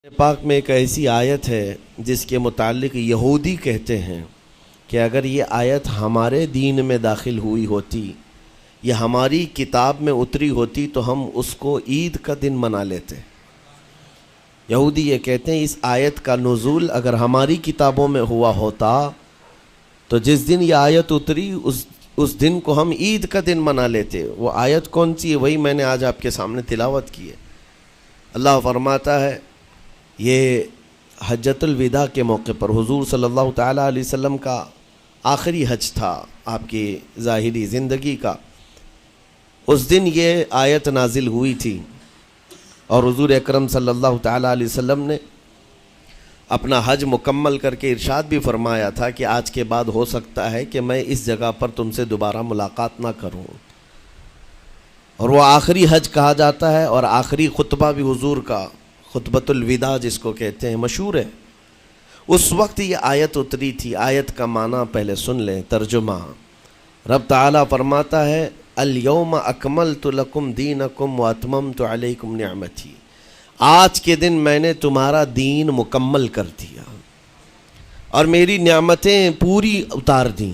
پاک میں ایک ایسی آیت ہے جس کے متعلق یہودی کہتے ہیں کہ اگر یہ آیت ہمارے دین میں داخل ہوئی ہوتی یا ہماری کتاب میں اتری ہوتی تو ہم اس کو عید کا دن منا لیتے۔ یہودی یہ کہتے ہیں اس آیت کا نزول اگر ہماری کتابوں میں ہوا ہوتا تو جس دن یہ آیت اتری اس دن کو ہم عید کا دن منا لیتے۔ وہ آیت کون سی ہے وہی میں نے آج آپ کے سامنے تلاوت کی ہے۔ اللہ فرماتا ہے یہ حجۃ الوداع کے موقع پر حضور صلی اللہ تعالیٰ علیہ وسلم کا آخری حج تھا آپ کی ظاہری زندگی کا۔ اس دن یہ آیت نازل ہوئی تھی اور حضور اکرم صلی اللہ تعالیٰ علیہ وسلم نے اپنا حج مکمل کر کے ارشاد بھی فرمایا تھا کہ آج کے بعد ہو سکتا ہے کہ میں اس جگہ پر تم سے دوبارہ ملاقات نہ کروں۔ اور وہ آخری حج کہا جاتا ہے اور آخری خطبہ بھی حضور کا خطبۃ الوداع جس کو کہتے ہیں مشہور ہے۔ اس وقت یہ آیت اتری تھی۔ آیت کا معنی پہلے سن لیں، ترجمہ۔ رب تعالیٰ فرماتا ہے الیوم اکملت لکم دینکم واتممت علیکم نعمتی، آج کے دن میں نے تمہارا دین مکمل کر دیا اور میری نعمتیں پوری اتار دیں۔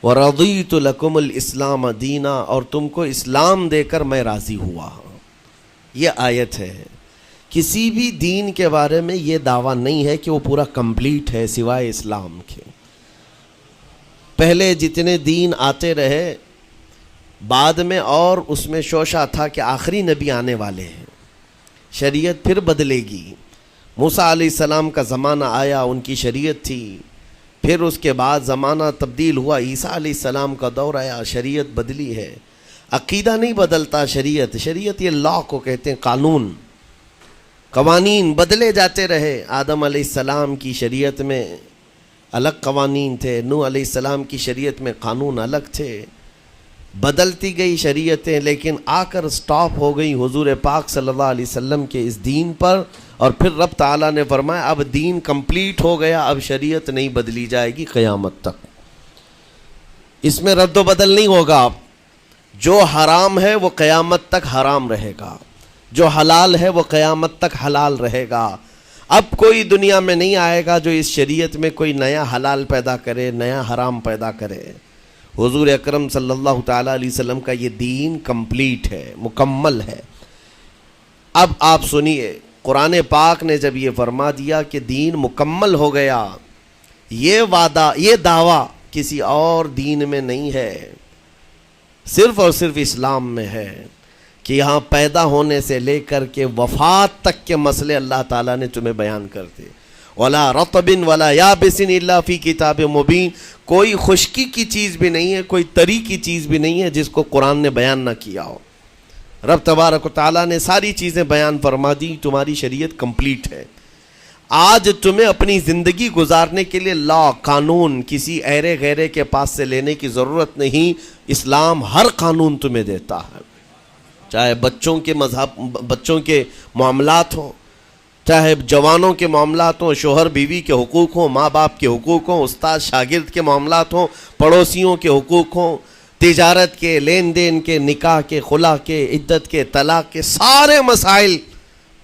ورضیت لکم الاسلام دینا، اور تم کو اسلام دے کر میں راضی ہوا۔ یہ آیت ہے۔ کسی بھی دین کے بارے میں یہ دعویٰ نہیں ہے کہ وہ پورا کمپلیٹ ہے سوائے اسلام کے۔ پہلے جتنے دین آتے رہے بعد میں اور اس میں شوشہ تھا کہ آخری نبی آنے والے ہیں، شریعت پھر بدلے گی۔ موسیٰ علیہ السلام کا زمانہ آیا، ان کی شریعت تھی، پھر اس کے بعد زمانہ تبدیل ہوا، عیسیٰ علیہ السلام کا دور آیا، شریعت بدلی ہے۔ عقیدہ نہیں بدلتا، شریعت یہ لا کو کہتے ہیں، قانون، قوانین بدلے جاتے رہے۔ آدم علیہ السلام کی شریعت میں الگ قوانین تھے، نوح علیہ السلام کی شریعت میں قانون الگ تھے، بدلتی گئی شریعتیں، لیکن آ کر سٹاپ ہو گئی حضور پاک صلی اللہ علیہ وسلم کے اس دین پر۔ اور پھر رب تعالیٰ نے فرمایا اب دین کمپلیٹ ہو گیا، اب شریعت نہیں بدلی جائے گی قیامت تک، اس میں رد و بدل نہیں ہوگا۔ جو حرام ہے وہ قیامت تک حرام رہے گا، جو حلال ہے وہ قیامت تک حلال رہے گا۔ اب کوئی دنیا میں نہیں آئے گا جو اس شریعت میں کوئی نیا حلال پیدا کرے، نیا حرام پیدا کرے۔ حضور اکرم صلی اللہ تعالیٰ علیہ وسلم کا یہ دین کمپلیٹ ہے، مکمل ہے۔ اب آپ سنیے، قرآن پاک نے جب یہ فرما دیا کہ دین مکمل ہو گیا، یہ وعدہ، یہ دعویٰ کسی اور دین میں نہیں ہے، صرف اور صرف اسلام میں ہے کہ یہاں پیدا ہونے سے لے کر کے وفات تک کے مسئلے اللہ تعالیٰ نے تمہیں بیان کر دیے۔ وَلَا رَطْبٍ وَلَا يَابِسٍ إِلَّا فِي كِتَابٍ مُبِينٍ، کوئی خشکی کی چیز بھی نہیں ہے، کوئی تری کی چیز بھی نہیں ہے جس کو قرآن نے بیان نہ کیا ہو۔ رب تبارک و تعالیٰ نے ساری چیزیں بیان فرما دی، تمہاری شریعت کمپلیٹ ہے۔ آج تمہیں اپنی زندگی گزارنے کے لیے لا، قانون کسی ایرے غیرے کے پاس سے لینے کی ضرورت نہیں۔ اسلام ہر قانون تمہیں دیتا ہے، چاہے بچوں کے معاملات ہوں، چاہے جوانوں کے معاملات ہوں، شوہر بیوی کے حقوق ہوں، ماں باپ کے حقوق ہوں، استاد شاگرد کے معاملات ہوں، پڑوسیوں کے حقوق ہوں، تجارت کے، لین دین کے، نکاح کے، خلا کے، عدت کے، طلاق کے، سارے مسائل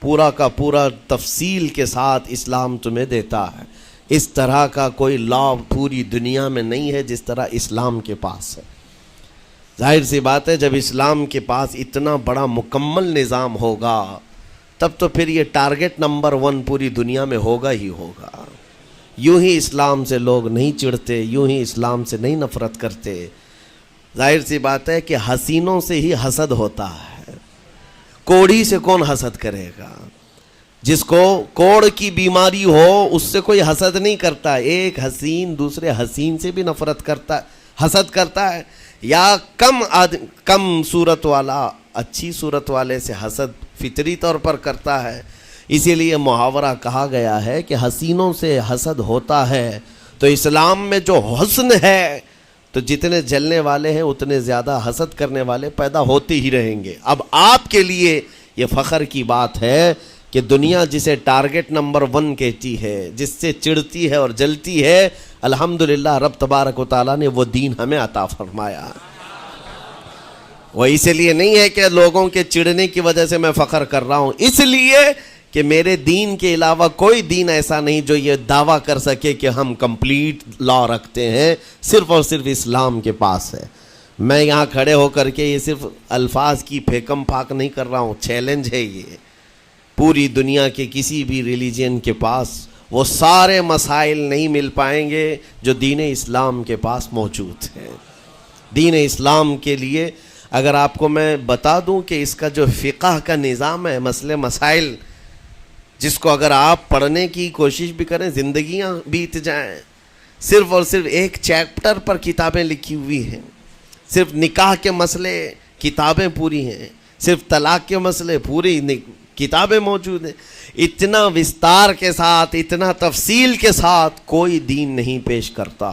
پورا کا پورا تفصیل کے ساتھ اسلام تمہیں دیتا ہے۔ اس طرح کا کوئی لا پوری دنیا میں نہیں ہے جس طرح اسلام کے پاس ہے۔ ظاہر سی بات ہے جب اسلام کے پاس اتنا بڑا مکمل نظام ہوگا تب تو پھر یہ ٹارگٹ نمبر 1 پوری دنیا میں ہوگا ہی ہوگا۔ یوں ہی اسلام سے لوگ نہیں چڑھتے، یوں ہی اسلام سے نہیں نفرت کرتے۔ ظاہر سی بات ہے کہ حسینوں سے ہی حسد ہوتا ہے، کوڑھی سے کون حسد کرے گا؟ جس کو کوڑ کی بیماری ہو اس سے کوئی حسد نہیں کرتا۔ ایک حسین دوسرے حسین سے بھی نفرت کرتا ہے، حسد کرتا ہے، یا کم صورت والا اچھی صورت والے سے حسد فطری طور پر کرتا ہے۔ اسی لیے محاورہ کہا گیا ہے کہ حسینوں سے حسد ہوتا ہے، تو اسلام میں جو حسن ہے تو جتنے جلنے والے ہیں اتنے زیادہ حسد کرنے والے پیدا ہوتے ہی رہیں گے۔ اب آپ کے لیے یہ فخر کی بات ہے کہ دنیا جسے ٹارگٹ نمبر 1 کہتی ہے، جس سے چڑھتی ہے اور جلتی ہے، الحمدللہ رب تبارک و تعالیٰ نے وہ دین ہمیں عطا فرمایا۔ وہ اس لیے نہیں ہے کہ لوگوں کے چڑھنے کی وجہ سے میں فخر کر رہا ہوں، اس لیے کہ میرے دین کے علاوہ کوئی دین ایسا نہیں جو یہ دعویٰ کر سکے کہ ہم کمپلیٹ لا رکھتے ہیں، صرف اور صرف اسلام کے پاس ہے۔ میں یہاں کھڑے ہو کر کے یہ صرف الفاظ کی پھیکم پھاک نہیں کر رہا ہوں، چیلنج ہے یہ۔ پوری دنیا کے کسی بھی ریلیجن کے پاس وہ سارے مسائل نہیں مل پائیں گے جو دین اسلام کے پاس موجود ہیں۔ دین اسلام کے لیے اگر آپ کو میں بتا دوں کہ اس کا جو فقہ کا نظام ہے، مسئلے مسائل، جس کو اگر آپ پڑھنے کی کوشش بھی کریں زندگیاں بیت جائیں، صرف اور صرف ایک چیپٹر پر کتابیں لکھی ہوئی ہیں۔ صرف نکاح کے مسئلے کتابیں پوری ہیں، صرف طلاق کے مسئلے پوری کتابیں موجود ہیں۔ اتنا وستار کے ساتھ، اتنا تفصیل کے ساتھ کوئی دین نہیں پیش کرتا،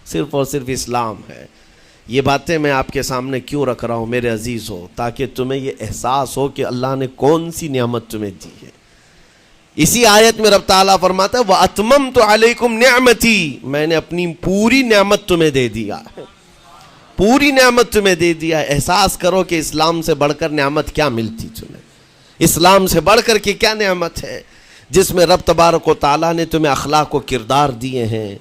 صرف اور صرف اسلام ہے۔ یہ باتیں میں آپ کے سامنے کیوں رکھ رہا ہوں میرے عزیز ہو؟ تاکہ تمہیں یہ احساس ہو کہ اللہ نے کون سی نعمت تمہیں دی ہے۔ اسی آیت میں رب تعالیٰ فرماتا ہے وَأَتْمَمْتُ عَلَيْكُمْ نِعْمَتِي، میں نے اپنی پوری نعمت تمہیں دے دیا ہے، پوری نعمت تمہیں دے دیا ہے۔ احساس کرو کہ اسلام سے بڑھ کر نعمت کیا ملتی تمہیں، اسلام سے بڑھ کر کے کیا نعمت ہے، جس میں رب تبارک و تعالیٰ نے تمہیں اخلاق و کردار دیے ہیں،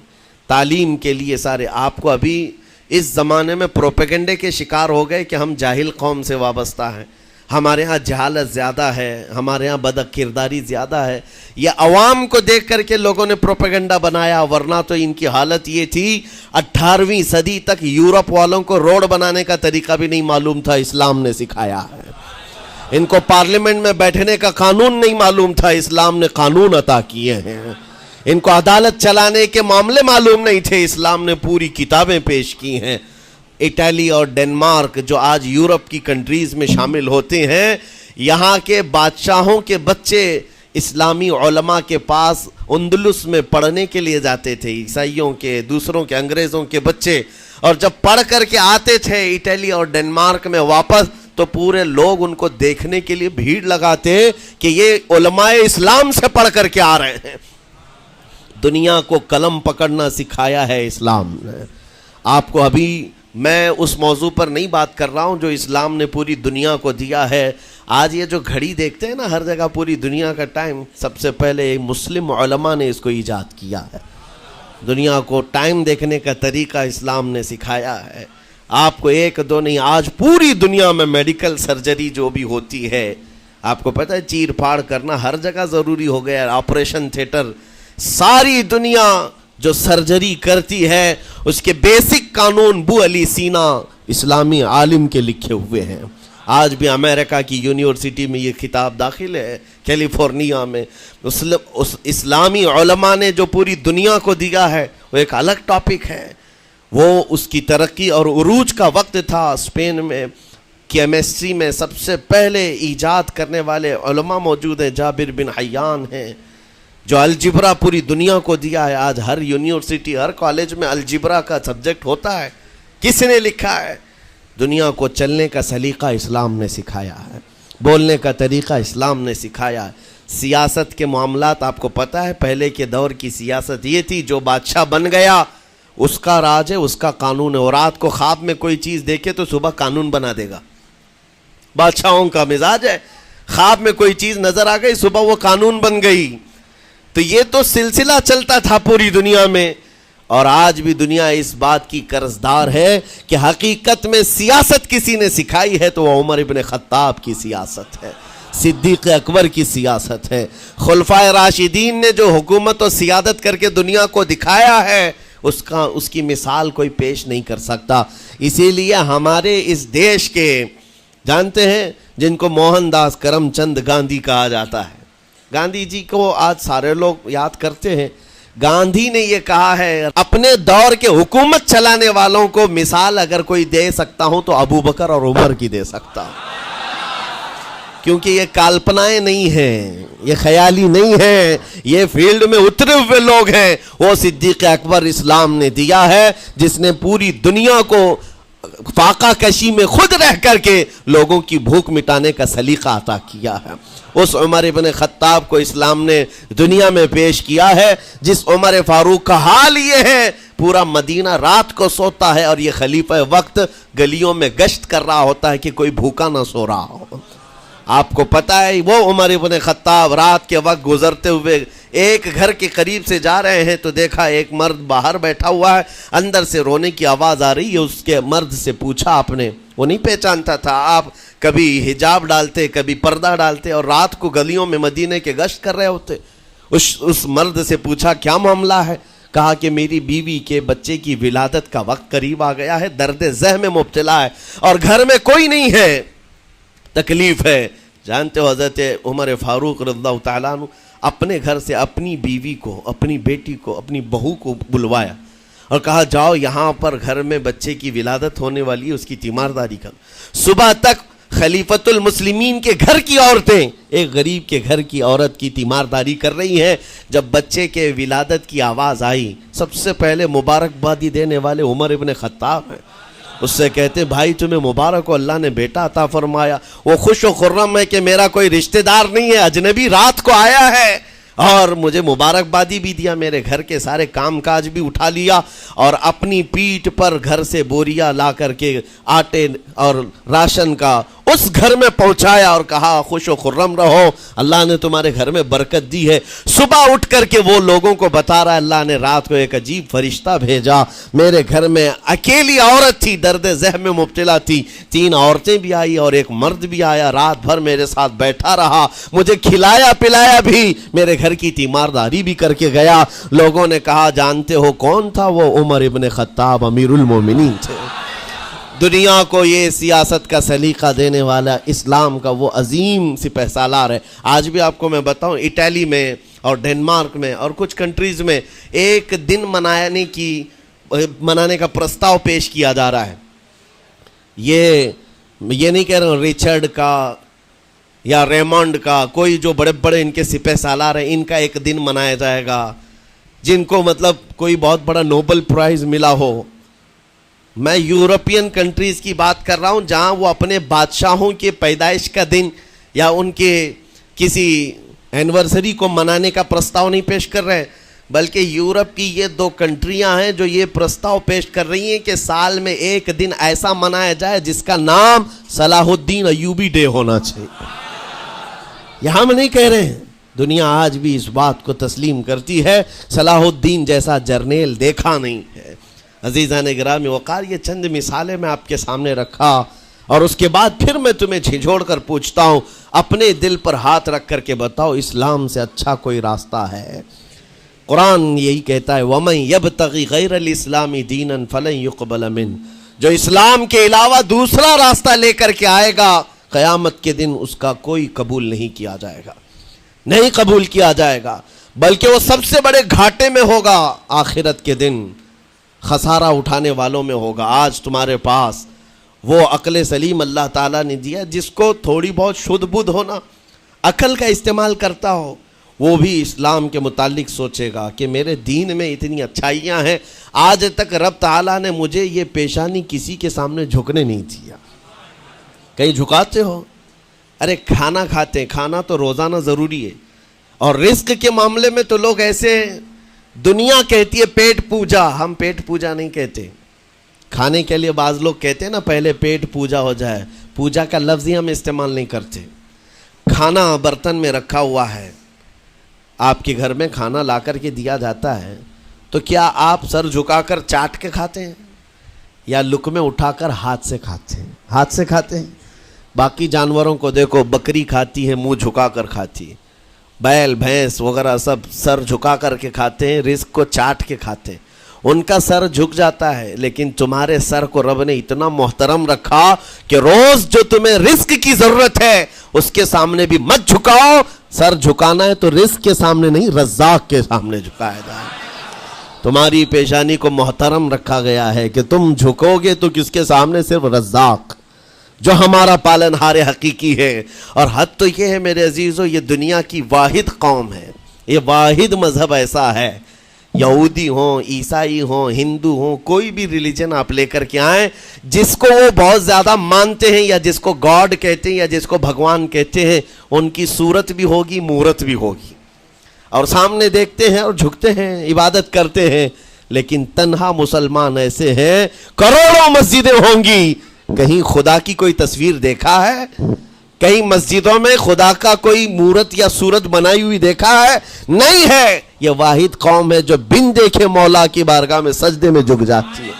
تعلیم کے لیے سارے۔ آپ کو ابھی اس زمانے میں پروپیگنڈے کے شکار ہو گئے کہ ہم جاہل قوم سے وابستہ ہیں، ہمارے ہاں جہالت زیادہ ہے، ہمارے ہاں بد کرداری زیادہ ہے۔ یہ عوام کو دیکھ کر کے لوگوں نے پروپیگنڈا بنایا، ورنہ تو ان کی حالت یہ تھی 18ویں صدی تک یورپ والوں کو روڈ بنانے کا طریقہ بھی نہیں معلوم تھا، اسلام نے سکھایا ہے۔ ان کو پارلیمنٹ میں بیٹھنے کا قانون نہیں معلوم تھا، اسلام نے قانون عطا کیے ہیں۔ ان کو عدالت چلانے کے معاملے معلوم نہیں تھے، اسلام نے پوری کتابیں پیش کی ہیں۔ اٹلی اور ڈنمارک جو آج یورپ کی کنٹریز میں شامل ہوتے ہیں، یہاں کے بادشاہوں کے بچے اسلامی علماء کے پاس اندلس میں پڑھنے کے لیے جاتے تھے، عیسائیوں کے، دوسروں کے، انگریزوں کے بچے، اور جب پڑھ کر کے آتے تھے اٹلی اور ڈنمارک میں واپس، تو پورے لوگ ان کو دیکھنے کے لیے بھیڑ لگاتے کہ یہ علماء اسلام سے پڑھ کر کے آ رہے ہیں۔ دنیا کو قلم پکڑنا سکھایا ہے اسلام نے۔ آپ کو ابھی میں اس موضوع پر نہیں بات کر رہا ہوں جو اسلام نے پوری دنیا کو دیا ہے۔ آج یہ جو گھڑی دیکھتے ہیں نا ہر جگہ پوری دنیا کا ٹائم، سب سے پہلے مسلم علماء نے اس کو ایجاد کیا ہے۔ دنیا کو ٹائم دیکھنے کا طریقہ اسلام نے سکھایا ہے۔ آپ کو ایک دو نہیں، آج پوری دنیا میں میڈیکل سرجری جو بھی ہوتی ہے، آپ کو پتہ ہے چیر پھاڑ کرنا ہر جگہ ضروری ہو گیا ہے، آپریشن تھیٹر، ساری دنیا جو سرجری کرتی ہے اس کے بیسک قانون بو علی سینا اسلامی عالم کے لکھے ہوئے ہیں۔ آج بھی امریکہ کی یونیورسٹی میں یہ کتاب داخل ہے، کیلیفورنیا میں۔ اسلامی علماء نے جو پوری دنیا کو دیا ہے وہ ایک الگ ٹاپک ہے۔ وہ اس کی ترقی اور عروج کا وقت تھا۔ اسپین میں کیمسٹری میں سب سے پہلے ایجاد کرنے والے علماء موجود ہیں، جابر بن حیان ہیں، جو الجبرا پوری دنیا کو دیا ہے۔ آج ہر یونیورسٹی، ہر کالج میں الجبرا کا سبجیکٹ ہوتا ہے۔ کس نے لکھا ہے؟ دنیا کو چلنے کا سلیقہ اسلام نے سکھایا ہے، بولنے کا طریقہ اسلام نے سکھایا ہے۔ سیاست کے معاملات آپ کو پتہ ہے، پہلے کے دور کی سیاست یہ تھی جو بادشاہ بن گیا اس کا راج ہے، اس کا قانون ہے، اور رات کو خواب میں کوئی چیز دیکھے تو صبح قانون بنا دے گا۔ بادشاہوں کا مزاج ہے، خواب میں کوئی چیز نظر آ گئی صبح وہ قانون بن گئی۔ تو یہ تو سلسلہ چلتا تھا پوری دنیا میں، اور آج بھی دنیا اس بات کی قرضدار ہے کہ حقیقت میں سیاست کسی نے سکھائی ہے تو وہ عمر ابن خطاب کی سیاست ہے، صدیق اکبر کی سیاست ہے۔ خلفائے راشدین نے جو حکومت و سیادت کر کے دنیا کو دکھایا ہے اس کی مثال کوئی پیش نہیں کر سکتا۔ اسی لیے ہمارے اس دیش کے جانتے ہیں جن کو موہن داس کرم چند گاندھی کہا جاتا ہے، گاندھی جی کو آج سارے لوگ یاد کرتے ہیں۔ گاندھی نے یہ کہا ہے اپنے دور کے حکومت چلانے والوں کو مثال اگر کوئی دے سکتا ہوں تو ابو بکر اور عمر کی دے سکتا ہوں، کیونکہ یہ کالپنائیں نہیں ہیں، یہ خیالی نہیں ہیں، یہ فیلڈ میں اترے ہوئے لوگ ہیں۔ وہ صدیق اکبر اسلام نے دیا ہے جس نے پوری دنیا کو فاقہ کشی میں خود رہ کر کے لوگوں کی بھوک مٹانے کا سلیقہ عطا کیا ہے۔ اس عمر ابن خطاب کو اسلام نے دنیا میں پیش کیا ہے، جس عمر فاروق کا حال یہ ہے پورا مدینہ رات کو سوتا ہے اور یہ خلیفہ وقت گلیوں میں گشت کر رہا ہوتا ہے کہ کوئی بھوکا نہ سو رہا ہو۔ آپ کو پتہ ہے وہ عمر ابن خطاب رات کے وقت گزرتے ہوئے ایک گھر کے قریب سے جا رہے ہیں تو دیکھا ایک مرد باہر بیٹھا ہوا ہے, اندر سے رونے کی آواز آ رہی ہے. اس کے مرد سے پوچھا آپ نے, وہ نہیں پہچانتا تھا. آپ کبھی حجاب ڈالتے, کبھی پردہ ڈالتے اور رات کو گلیوں میں مدینے کے گشت کر رہے ہوتے. اس مرد سے پوچھا کیا معاملہ ہے؟ کہا کہ میری بیوی کے بچے کی ولادت کا وقت قریب آ گیا ہے, درد ذہ میں مبتلا ہے اور گھر میں کوئی نہیں ہے, تکلیف ہے. جانتے ہو حضرت عمر فاروق رضی اللہ تعالیٰ عنہ اپنے گھر سے اپنی بیوی کو, اپنی بیٹی کو, اپنی بہو کو بلوایا اور کہا جاؤ یہاں پر گھر میں بچے کی ولادت ہونے والی ہے, اس کی تیمارداری کر. صبح تک خلیفۃ المسلمین کے گھر کی عورتیں ایک غریب کے گھر کی عورت کی تیمارداری کر رہی ہیں. جب بچے کے ولادت کی آواز آئی, سب سے پہلے مبارکبادی دینے والے عمر ابن خطاب ہیں. اس سے کہتے بھائی تمہیں مبارک ہو, اللہ نے بیٹا عطا فرمایا. وہ خوش و خرم ہے کہ میرا کوئی رشتہ دار نہیں ہے, اجنبی رات کو آیا ہے اور مجھے مبارکبادی بھی دیا, میرے گھر کے سارے کام کاج بھی اٹھا لیا اور اپنی پیٹھ پر گھر سے بوریا لا کر کے آٹے اور راشن کا اس گھر میں پہنچایا اور کہا خوش و خرم رہو, اللہ نے تمہارے گھر میں برکت دی ہے. صبح اٹھ کر کے وہ لوگوں کو بتا رہا ہے اللہ نے رات کو ایک عجیب فرشتہ بھیجا, میرے گھر میں اکیلی عورت تھی, درد ذہ میں مبتلا تھی, 3 عورتیں بھی آئی اور ایک مرد بھی آیا, رات بھر میرے ساتھ بیٹھا رہا, مجھے کھلایا پلایا بھی, میرے گھر کی تیمارداری بھی کر کے گیا. لوگوں نے کہا جانتے ہو کون تھا وہ؟ عمر ابن خطاب امیر المومنین تھے. دنیا کو یہ سیاست کا سلیقہ دینے والا اسلام کا وہ عظیم سپہ سالار ہے. آج بھی آپ کو میں بتاؤں اٹلی میں اور ڈنمارک میں اور کچھ کنٹریز میں ایک دن منانے کا پرستاؤ پیش کیا جا رہا ہے. یہ نہیں کہہ رہا ہوں ریچرڈ کا یا ریمونڈ کا, کوئی جو بڑے بڑے ان کے سپہ سالار ہیں ان کا ایک دن منایا جائے گا جن کو مطلب کوئی بہت بڑا نوبل پرائز ملا ہو. میں یورپین کنٹریز کی بات کر رہا ہوں جہاں وہ اپنے بادشاہوں کے پیدائش کا دن یا ان کے کسی اینیورسری کو منانے کا پرستاؤ نہیں پیش کر رہے, بلکہ یورپ کی یہ 2 کنٹریاں ہیں جو یہ پرستاؤ پیش کر رہی ہیں کہ سال میں ایک دن ایسا منایا جائے جس کا نام صلاح الدین ایوبی ڈے ہونا چاہیے. یہ ہم نہیں کہہ رہے ہیں, دنیا آج بھی اس بات کو تسلیم کرتی ہے. صلاح الدین جیسا جرنیل دیکھا نہیں ہے. عزیزان گرامی وقار, یہ چند مثالیں میں آپ کے سامنے رکھا اور اس کے بعد پھر میں تمہیں جھنجھوڑ کر پوچھتا ہوں, اپنے دل پر ہاتھ رکھ کر کے بتاؤ اسلام سے اچھا کوئی راستہ ہے؟ قرآن یہی کہتا ہے وَمَن يَبْتَغِ غَيْرَ الْإِسْلَامِ دِينًا فَلَن يُقْبَلَ مِنْهُ, جو اسلام کے علاوہ دوسرا راستہ لے کر کے آئے گا قیامت کے دن اس کا کوئی قبول نہیں کیا جائے گا, نہیں قبول کیا جائے گا, بلکہ وہ سب سے بڑے گھاٹے میں ہوگا, آخرت کے دن خسارہ اٹھانے والوں میں ہوگا. آج تمہارے پاس وہ عقل سلیم اللہ تعالیٰ نے دیا, جس کو تھوڑی بہت شدھ بدھ ہونا, عقل کا استعمال کرتا ہو, وہ بھی اسلام کے متعلق سوچے گا کہ میرے دین میں اتنی اچھائیاں ہیں, آج تک رب تعالیٰ نے مجھے یہ پیشانی کسی کے سامنے جھکنے نہیں دیا. کہیں جھکاتے ہو؟ ارے کھانا کھاتے ہیں, کھانا تو روزانہ ضروری ہے, اور رزق کے معاملے میں تو لوگ ایسے, دنیا کہتی ہے پیٹ پوجا, ہم پیٹ پوجا نہیں کہتے. کھانے کے لیے بعض لوگ کہتے ہیں نا پہلے پیٹ پوجا ہو جائے, پوجا کا لفظ ہی ہم استعمال نہیں کرتے. کھانا برتن میں رکھا ہوا ہے, آپ کے گھر میں کھانا لا کر کے دیا جاتا ہے, تو کیا آپ سر جھکا کر چاٹ کے کھاتے ہیں یا لقمے اٹھا کر ہاتھ سے کھاتے ہیں؟ ہاتھ سے کھاتے ہیں. باقی جانوروں کو دیکھو, بکری کھاتی ہے منہ جھکا کر کھاتی ہے, بیل بھینس وغیرہ سب سر جھکا کر کے کھاتے ہیں, رزق کو چاٹ کے کھاتے ہیں, ان کا سر جھک جاتا ہے. لیکن تمہارے سر کو رب نے اتنا محترم رکھا کہ روز جو تمہیں رزق کی ضرورت ہے اس کے سامنے بھی مت جھکاؤ. سر جھکانا ہے تو رزق کے سامنے نہیں, رزاق کے سامنے جھکایا جائے. تمہاری پیشانی کو محترم رکھا گیا ہے کہ تم جھکو گے تو کس کے سامنے؟ صرف رزاق جو ہمارا پالن ہار حقیقی ہے. اور حد تو یہ ہے میرے عزیزو, یہ دنیا کی واحد قوم ہے, یہ واحد مذہب ایسا ہے, یہودی ہوں, عیسائی ہوں, ہندو ہوں, کوئی بھی ریلیجن آپ لے کر کے آئیں, جس کو وہ بہت زیادہ مانتے ہیں یا جس کو گاڈ کہتے ہیں یا جس کو بھگوان کہتے ہیں, ان کی صورت بھی ہوگی, مورت بھی ہوگی, اور سامنے دیکھتے ہیں اور جھکتے ہیں, عبادت کرتے ہیں. لیکن تنہا مسلمان ایسے ہیں, کروڑوں مسجدیں ہوں گی, کہیں خدا کی کوئی تصویر دیکھا ہے؟ کہیں مسجدوں میں خدا کا کوئی مورت یا صورت بنائی ہوئی دیکھا ہے؟ نہیں ہے. یہ واحد قوم ہے جو بن دیکھے مولا کی بارگاہ میں سجدے میں جھک جاتی ہے.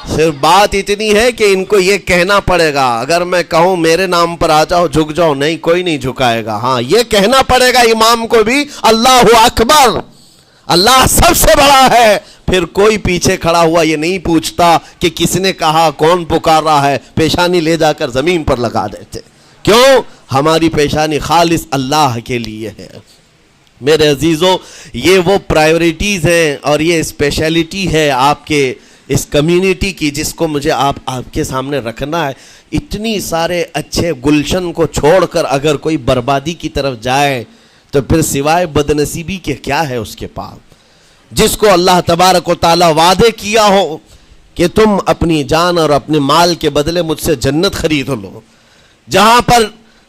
صرف بات اتنی ہے کہ ان کو یہ کہنا پڑے گا. اگر میں کہوں میرے نام پر آ جاؤ جھک جاؤ، نہیں، کوئی نہیں جھکائے گا. ہاں یہ کہنا پڑے گا امام کو بھی اللہ اکبر، اللہ سب سے بڑا ہے. پھر کوئی پیچھے کھڑا ہوا یہ نہیں پوچھتا کہ کس نے کہا، کون پکار رہا ہے. پیشانی لے جا کر زمین پر لگا دیتے. کیوں؟ ہماری پیشانی خالص اللہ کے لیے ہے. میرے عزیزوں، یہ وہ پرائیورٹیز ہیں اور یہ اسپیشلٹی ہے آپ کے اس کمیونٹی کی جس کو مجھے آپ کے سامنے رکھنا ہے. اتنی سارے اچھے گلشن کو چھوڑ کر اگر کوئی بربادی کی طرف جائے تو پھر سوائے بدنصیبی کے کیا ہے اس کے پاس؟ جس کو اللہ تبارک و تعالی وعدے کیا ہو کہ تم اپنی جان اور اپنے مال کے بدلے مجھ سے جنت خرید لو، جہاں پر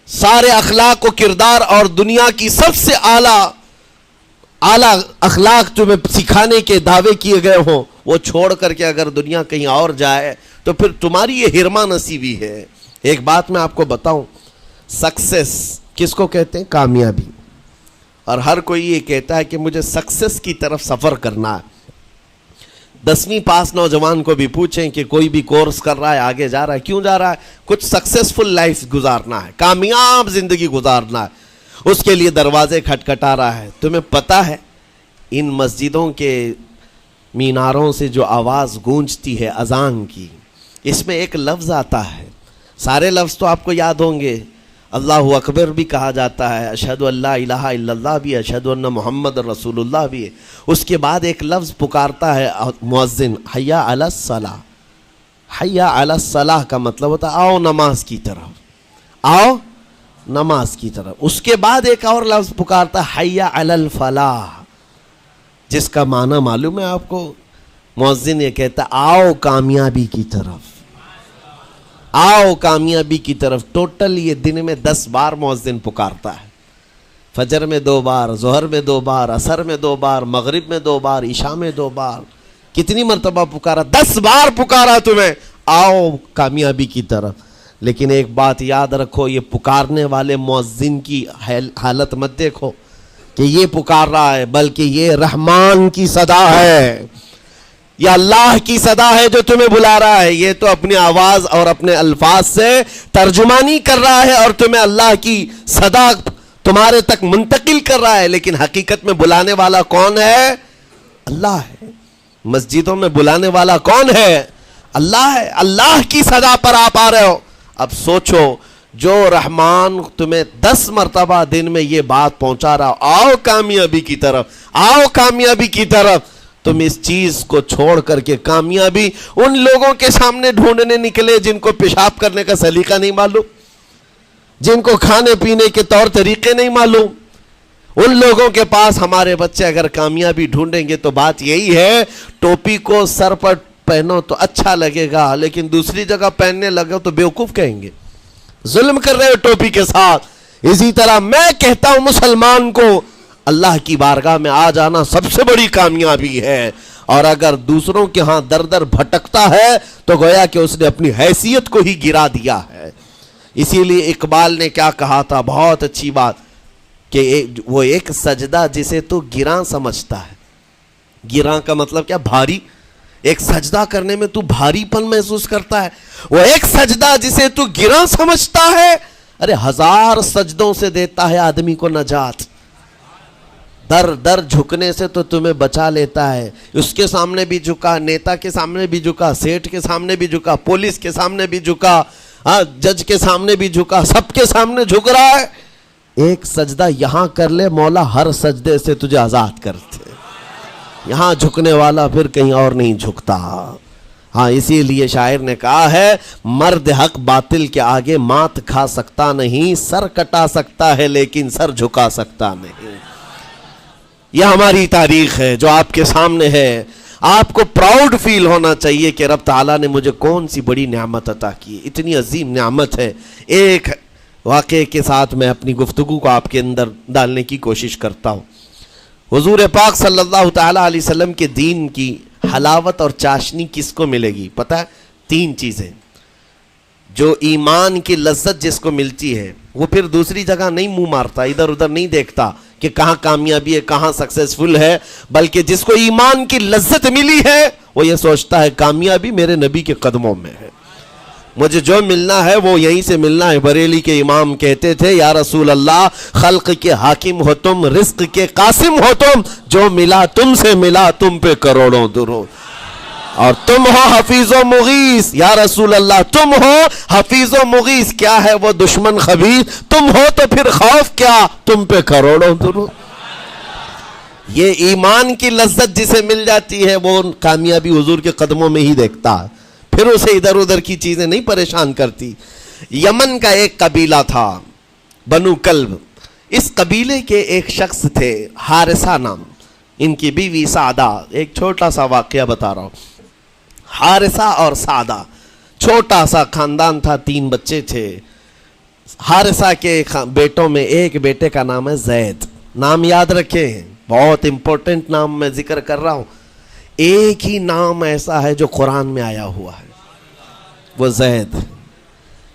سارے اخلاق و کردار اور دنیا کی سب سے اعلیٰ اخلاق تمہیں سکھانے کے دعوے کیے گئے ہوں، وہ چھوڑ کر کے اگر دنیا کہیں اور جائے تو پھر تمہاری یہ ہرما نصیبی ہے. ایک بات میں آپ کو بتاؤں، سکسیس کس کو کہتے ہیں؟ کامیابی. اور ہر کوئی یہ کہتا ہے کہ مجھے سکسیس کی طرف سفر کرنا ہے. 10ویں پاس نوجوان کو بھی پوچھیں کہ کوئی بھی کورس کر رہا ہے، آگے جا رہا ہے، کیوں جا رہا ہے؟ کچھ سکسیسفل لائف گزارنا ہے، کامیاب زندگی گزارنا ہے. اس کے لیے دروازے کھٹکھٹا رہا ہے. تمہیں پتہ ہے ان مسجدوں کے میناروں سے جو آواز گونجتی ہے اذان کی، اس میں ایک لفظ آتا ہے. سارے لفظ تو آپ کو یاد ہوں گے. اللہ اکبر بھی کہا جاتا ہے، اشہد ان لا الہ الا اللہ بھی، اشہد ان محمد رسول اللہ بھی ہے. اس کے بعد ایک لفظ پکارتا ہے مؤذن، حی علی الصلاۃ. حی علی الصلاۃ کا مطلب ہوتا ہے آؤ نماز کی طرف، آؤ نماز کی طرف. اس کے بعد ایک اور لفظ پکارتا ہے حی علی الفلاح، جس کا معنی معلوم ہے آپ کو؟ مؤذن یہ کہتا ہے آؤ کامیابی کی طرف، آؤ کامیابی کی طرف. ٹوٹل یہ دن میں 10 بار مؤذن پکارتا ہے. فجر میں 2 بار، ظہر میں 2 بار، عصر میں 2 بار، مغرب میں 2 بار، عشاء میں 2 بار. کتنی مرتبہ پکارا؟ 10 بار پکارا تمہیں، آؤ کامیابی کی طرف. لیکن ایک بات یاد رکھو، یہ پکارنے والے مؤذن کی حالت مت دیکھو کہ یہ پکار رہا ہے، بلکہ یہ رحمان کی صدا ہے، یہ اللہ کی صدا ہے جو تمہیں بلا رہا ہے. یہ تو اپنی آواز اور اپنے الفاظ سے ترجمانی کر رہا ہے اور تمہیں اللہ کی صدا تمہارے تک منتقل کر رہا ہے. لیکن حقیقت میں بلانے والا کون ہے؟ اللہ ہے. مسجدوں میں بلانے والا کون ہے؟ اللہ ہے. اللہ کی صدا پر آپ آ رہے ہو. اب سوچو، جو رحمان تمہیں 10 مرتبہ دن میں یہ بات پہنچا رہا، آؤ کامیابی کی طرف، آؤ کامیابی کی طرف، تم اس چیز کو چھوڑ کر کے کامیابی ان لوگوں کے سامنے ڈھونڈنے نکلے جن کو پیشاب کرنے کا سلیقہ نہیں معلوم، جن کو کھانے پینے کے طور طریقے نہیں معلوم. ان لوگوں کے پاس ہمارے بچے اگر کامیابی ڈھونڈیں گے تو بات یہی ہے، ٹوپی کو سر پر پہنو تو اچھا لگے گا، لیکن دوسری جگہ پہننے لگو تو بیوقوف کہیں گے، ظلم کر رہے ہو ٹوپی کے ساتھ. اسی طرح میں کہتا ہوں مسلمان کو اللہ کی بارگاہ میں آ جانا سب سے بڑی کامیابی ہے. اور اگر دوسروں کے ہاں در در بھٹکتا ہے تو گویا کہ اس نے اپنی حیثیت کو ہی گرا دیا ہے. اسی لیے اقبال نے کیا کہا تھا، بہت اچھی بات، کہ وہ ایک سجدہ جسے تو گراں سمجھتا ہے. گراں کا مطلب کیا؟ بھاری. ایک سجدہ کرنے میں تو بھاری پن محسوس کرتا ہے. وہ ایک سجدہ جسے تو گراں سمجھتا ہے، ارے 1000 سجدوں سے دیتا ہے آدمی کو نجات. در در جھکنے سے تو تمہیں بچا لیتا ہے. اس کے سامنے بھی جھکا، نیتا کے سامنے بھی جھکا، سیٹ کے سامنے بھی جھکا، پولیس کے سامنے بھی جھکا، جج کے سامنے بھی جھکا، سب کے سامنے جھک رہا ہے. ایک سجدہ یہاں کر لے، مولا ہر سجدے سے تجھے آزاد کرتے. یہاں جھکنے والا پھر کہیں اور نہیں جھکتا. ہاں اسی لیے شاعر نے کہا ہے، مرد حق باطل کے آگے مات کھا سکتا نہیں، سر کٹا سکتا ہے لیکن سر جھکا سکتا نہیں. یہ ہماری تاریخ ہے جو آپ کے سامنے ہے. آپ کو پراؤڈ فیل ہونا چاہیے کہ رب تعالیٰ نے مجھے کون سی بڑی نعمت عطا کی. اتنی عظیم نعمت ہے. ایک واقعے کے ساتھ میں اپنی گفتگو کو آپ کے اندر ڈالنے کی کوشش کرتا ہوں. حضور پاک صلی اللہ تعالیٰ علیہ وسلم کے دین کی حلاوت اور چاشنی کس کو ملے گی؟ پتہ ہے 3 چیزیں. جو ایمان کی لذت جس کو ملتی ہے وہ پھر دوسری جگہ نہیں منہ مارتا، ادھر ادھر نہیں دیکھتا کہ کہاں کامیابی ہے، کہاں سکسیسفل ہے، بلکہ جس کو ایمان کی لذت ملی ہے وہ یہ سوچتا ہے کامیابی میرے نبی کے قدموں میں ہے، مجھے جو ملنا ہے وہ یہیں سے ملنا ہے۔ بریلی کے امام کہتے تھے یا رسول اللہ خلق کے حاکم ہو تم، رزق کے قاسم ہو تم، جو ملا تم سے ملا تم پہ کروڑوں درود، اور تم ہو حفیظ و مغیث یا رسول اللہ، تم ہو حفیظ و مغیث، کیا ہے وہ دشمن خبیث، تم ہو تو پھر خوف کیا، تم پہ کروڑوں درود۔ یہ ایمان کی لذت جسے مل جاتی ہے وہ کامیابی حضور کے قدموں میں ہی دیکھتا ہے، پھر اسے ادھر ادھر کی چیزیں نہیں پریشان کرتی۔ یمن کا ایک قبیلہ تھا بنو کلب، اس قبیلے کے ایک شخص تھے حارثہ نام، ان کی بیوی سعدہ۔ ایک چھوٹا سا واقعہ بتا رہا ہوں۔ حارثہ اور سعدہ چھوٹا سا خاندان تھا، 3 بچے تھے۔ حارثہ کے بیٹوں میں ایک بیٹے کا نام ہے زید، نام یاد رکھے ہیں، بہت امپورٹنٹ نام میں ذکر کر رہا ہوں۔ ایک ہی نام ایسا ہے جو قرآن میں آیا ہوا ہے، وہ زید۔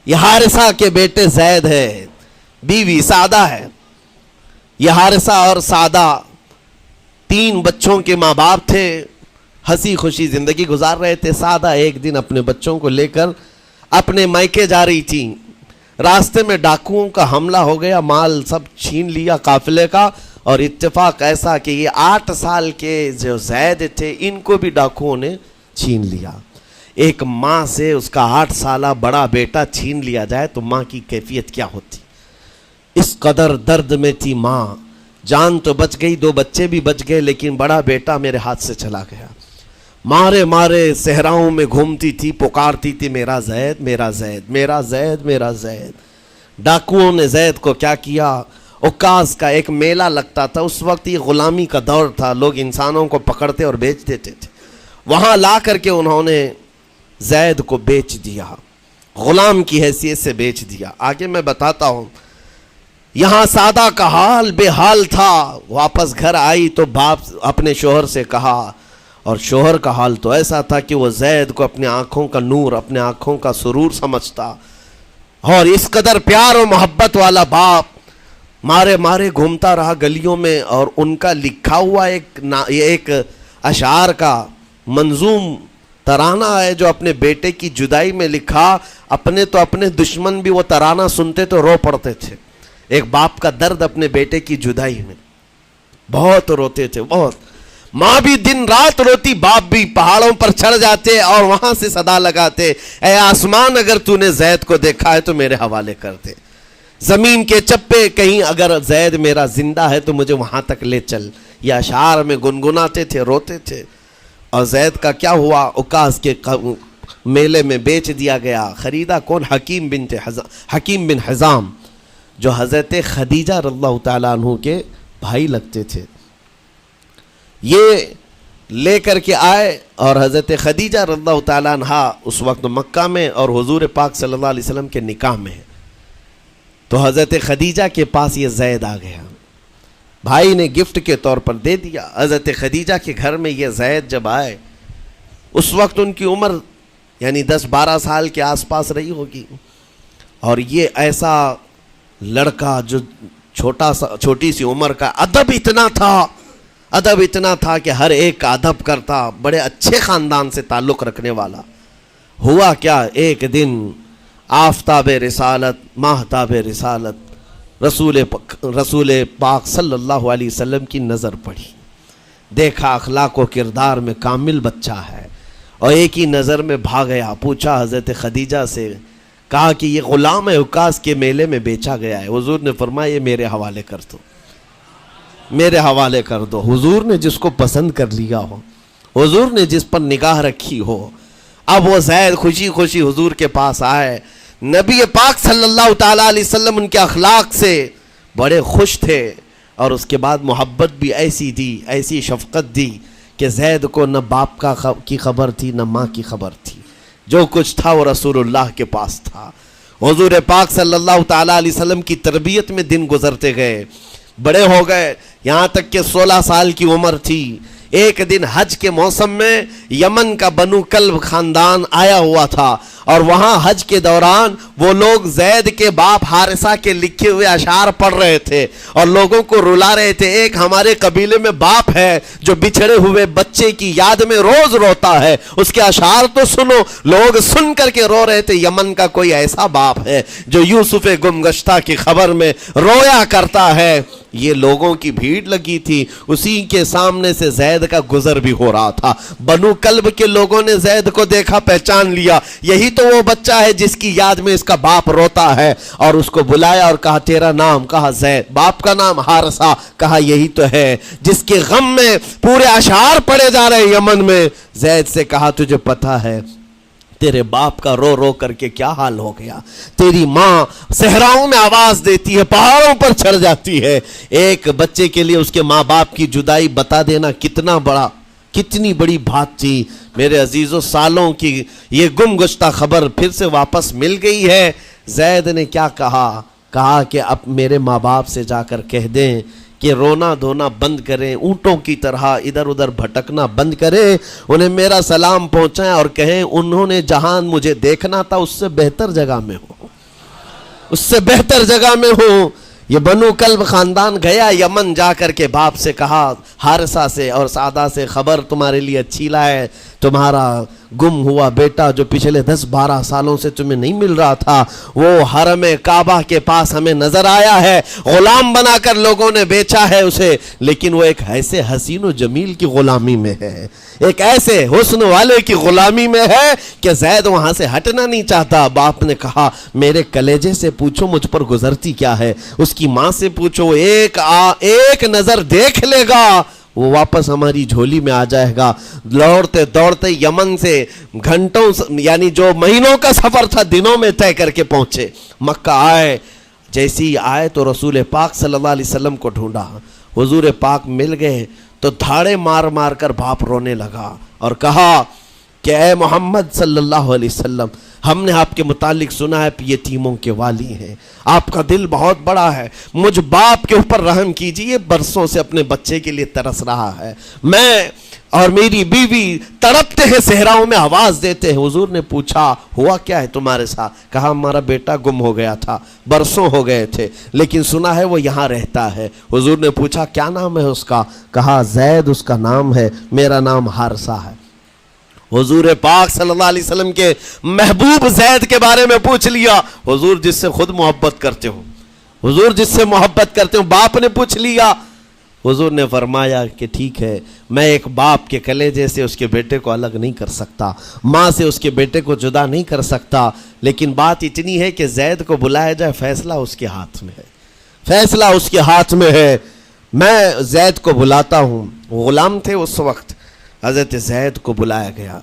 یہ حارثہ کے بیٹے زید ہے، بیوی سعدہ ہے۔ یہ حارثہ اور سعدہ 3 بچوں کے ماں باپ تھے، ہنسی خوشی زندگی گزار رہے تھے۔ سعدہ ایک دن اپنے بچوں کو لے کر اپنے میکے جا رہی تھی، راستے میں ڈاکوؤں کا حملہ ہو گیا، مال سب چھین لیا قافلے کا، اور اتفاق ایسا کہ یہ 8 سال کے جو زید تھے ان کو بھی ڈاکوؤں نے چھین لیا۔ ایک ماں سے اس کا 8 سالہ بڑا بیٹا چھین لیا جائے تو ماں کی کیفیت کیا ہوتی؟ اس قدر درد میں تھی ماں، جان تو بچ گئی، 2 بچے بھی بچ گئے، لیکن بڑا بیٹا میرے ہاتھ سے چلا گیا۔ مارے مارے صحراؤں میں گھومتی تھی، پکارتی تھی میرا زید میرا زید میرا زید میرا زید۔ ڈاکوؤں نے زید کو کیا کیا؟ عکاظ کا ایک میلہ لگتا تھا، اس وقت یہ غلامی کا دور تھا، لوگ انسانوں کو پکڑتے اور بیچ دیتے تھے، وہاں لا کر کے انہوں نے زید کو بیچ دیا، غلام کی حیثیت سے بیچ دیا۔ آگے میں بتاتا ہوں۔ یہاں سعدہ کا حال بے حال تھا، واپس گھر آئی تو باپ اپنے شوہر سے کہا، اور شوہر کا حال تو ایسا تھا کہ وہ زید کو اپنے آنکھوں کا نور، اپنے آنکھوں کا سرور سمجھتا، اور اس قدر پیار و محبت والا باپ مارے مارے گھومتا رہا گلیوں میں، اور ان کا لکھا ہوا ایک اشعار کا منظوم ترانہ ہے جو اپنے بیٹے کی جدائی میں لکھا۔ اپنے دشمن بھی وہ ترانہ سنتے تو رو پڑتے تھے، ایک باپ کا درد اپنے بیٹے کی جدائی میں، بہت روتے تھے، بہت۔ ماں بھی دن رات روتی، باپ بھی پہاڑوں پر چڑھ جاتے اور وہاں سے صدا لگاتے، اے آسمان اگر تو نے زید کو دیکھا ہے تو میرے حوالے کر دے، زمین کے چپے کہیں اگر زید میرا زندہ ہے تو مجھے وہاں تک لے چل۔ یہ اشعار میں گنگناتے تھے، روتے تھے۔ اور زید کا کیا ہوا؟ عکاظ کے میلے میں بیچ دیا گیا۔ خریدا کون؟ حکیم بن حزام، جو حضرت خدیجہ رضی اللہ تعالیٰ عنہ کے بھائی لگتے تھے۔ یہ لے کر کے آئے، اور حضرت خدیجہ رضی اللہ تعالیٰ عنہ اس وقت مکہ میں اور حضور پاک صلی اللہ علیہ وسلم کے نکاح میں ہے، تو حضرت خدیجہ کے پاس یہ زید آ گیا، بھائی نے گفٹ کے طور پر دے دیا۔ حضرت خدیجہ کے گھر میں یہ زید جب آئے، اس وقت ان کی عمر یعنی 10-12 سال کے آس پاس رہی ہوگی، اور یہ ایسا لڑکا جو چھوٹی سی عمر کا، ادب اتنا تھا کہ ہر ایک کا ادب کرتا، بڑے اچھے خاندان سے تعلق رکھنے والا۔ ہوا کیا؟ ایک دن آفتاب رسالت، ماہتاب رسالت رسول پاک صلی اللہ علیہ وسلم کی نظر پڑی، دیکھا اخلاق و کردار میں کامل بچہ ہے، اور ایک ہی نظر میں بھاگ گیا۔ پوچھا حضرت خدیجہ سے، کہا کہ یہ غلام ہے، عکاظ کے میلے میں بیچا گیا ہے۔ حضور نے فرمایا یہ میرے حوالے کر دو، میرے حوالے کر دو۔ حضور نے جس کو پسند کر لیا ہو، حضور نے جس پر نگاہ رکھی ہو، اب وہ زید خوشی خوشی حضور کے پاس آئے۔ نبی پاک صلی اللہ تعالیٰ علیہ وسلم ان کے اخلاق سے بڑے خوش تھے، اور اس کے بعد محبت بھی ایسی دی، ایسی شفقت دی کہ زید کو نہ باپ کی خبر تھی نہ ماں کی خبر تھی، جو کچھ تھا وہ رسول اللہ کے پاس تھا۔ حضور پاک صلی اللہ تعالیٰ علیہ وسلم کی تربیت میں دن گزرتے گئے، بڑے ہو گئے، یہاں تک کہ 16 سال کی عمر تھی، ایک دن حج کے موسم میں یمن کا بنو کلب خاندان آیا ہوا تھا اور وہاں حج کے دوران وہ لوگ زید کے باپ حارثہ کے لکھے ہوئے اشعار پڑھ رہے تھے اور لوگوں کو رلا رہے تھے. ایک ہمارے قبیلے میں باپ ہے جو بچھڑے ہوئے بچے کی یاد میں روز روتا ہے, اس کے اشعار تو سنو. لوگ سن کر کے رو رہے تھے, یمن کا کوئی ایسا باپ ہے جو یوسف گم گشتہ کی خبر میں رویا کرتا ہے. یہ لوگوں کی بھیڑ لگی تھی, اسی کے سامنے سے زید کا گزر بھی ہو رہا تھا. بنو کلب کے لوگوں نے زید کو دیکھا, پہچان لیا, یہی تو وہ بچہ ہے جس کی یاد میں اس کا باپ روتا ہے, اور اس کو بلایا اور کہا تیرا نام؟ کہا زید. باپ کا نام حارثہ. کہا یہی تو ہے جس کے غم میں پورے اشعار پڑے جا رہے یمن میں. زید سے کہا تجھے پتہ ہے تیرے باپ کا رو رو کر کے کیا حال ہو گیا؟ تیری ماں صحراؤں میں آواز دیتی ہے, پہاڑوں پر چڑھ جاتی ہے. ایک بچے کے لیے اس کے ماں باپ کی جدائی بتا دینا کتنی بڑی بات تھی. میرے عزیزوں, سالوں کی یہ گم گشتہ خبر پھر سے واپس مل گئی ہے. زید نے کیا کہا کہ اب میرے ماں باپ سے جا کر کہہ دیں کہ رونا دھونا بند کریں, اونٹوں کی طرح ادھر ادھر بھٹکنا بند کریں, انہیں میرا سلام پہنچائیں اور کہیں انہوں نے جہاں مجھے دیکھنا تھا اس سے بہتر جگہ میں ہوں, اس سے بہتر جگہ میں ہوں. یہ بنو کلب خاندان گیا یمن, جا کر کے باپ سے کہا حارثہ سے اور سعدہ سے, خبر تمہارے لیے اچھی لائے, تمہارا گم ہوا بیٹا جو پچھلے 10-12 سالوں سے تمہیں نہیں مل رہا تھا وہ حرم کعبہ کے پاس ہمیں نظر آیا ہے. غلام بنا کر لوگوں نے بیچا ہے اسے, لیکن وہ ایک ایسے حسین و جمیل کی غلامی میں ہے, ایک ایسے حسن والے کی غلامی میں ہے کہ زید وہاں سے ہٹنا نہیں چاہتا. باپ نے کہا میرے کلیجے سے پوچھو مجھ پر گزرتی کیا ہے, اس کی ماں سے پوچھو, ایک نظر دیکھ لے گا وہ واپس ہماری جھولی میں آ جائے گا. دوڑتے دوڑتے یمن سے گھنٹوں یعنی جو مہینوں کا سفر تھا دنوں میں طے کر کے پہنچے. مکہ آئے, جیسی آئے تو رسول پاک صلی اللہ علیہ وسلم کو ڈھونڈا. حضور پاک مل گئے تو دھاڑے مار مار کر باپ رونے لگا اور کہا کہ اے محمد صلی اللہ علیہ وسلم, ہم نے آپ کے متعلق سنا ہے یتیموں کے والی ہیں, آپ کا دل بہت بڑا ہے, مجھ باپ کے اوپر رحم کیجئے, برسوں سے اپنے بچے کے لیے ترس رہا ہے, میں اور میری بیوی تڑپتے ہیں, صحراؤں میں آواز دیتے ہیں. حضور نے پوچھا ہوا کیا ہے تمہارے ساتھ؟ کہا ہمارا بیٹا گم ہو گیا تھا, برسوں ہو گئے تھے, لیکن سنا ہے وہ یہاں رہتا ہے. حضور نے پوچھا کیا نام ہے اس کا؟ کہا زید اس کا نام ہے, میرا نام حارثہ ہے. حضور پاک صلی اللہ علیہ وسلم کے محبوب زید کے بارے میں پوچھ لیا. حضور جس سے خود محبت کرتے ہو, حضور جس سے محبت کرتے ہو, باپ نے پوچھ لیا. حضور نے فرمایا کہ ٹھیک ہے, میں ایک باپ کے کلیجے سے اس کے بیٹے کو الگ نہیں کر سکتا, ماں سے اس کے بیٹے کو جدا نہیں کر سکتا, لیکن بات اتنی ہے کہ زید کو بلایا جائے, فیصلہ اس کے ہاتھ میں ہے, فیصلہ اس کے ہاتھ میں ہے. میں زید کو بلاتا ہوں. غلام تھے اس وقت, حضرت زید کو بلایا گیا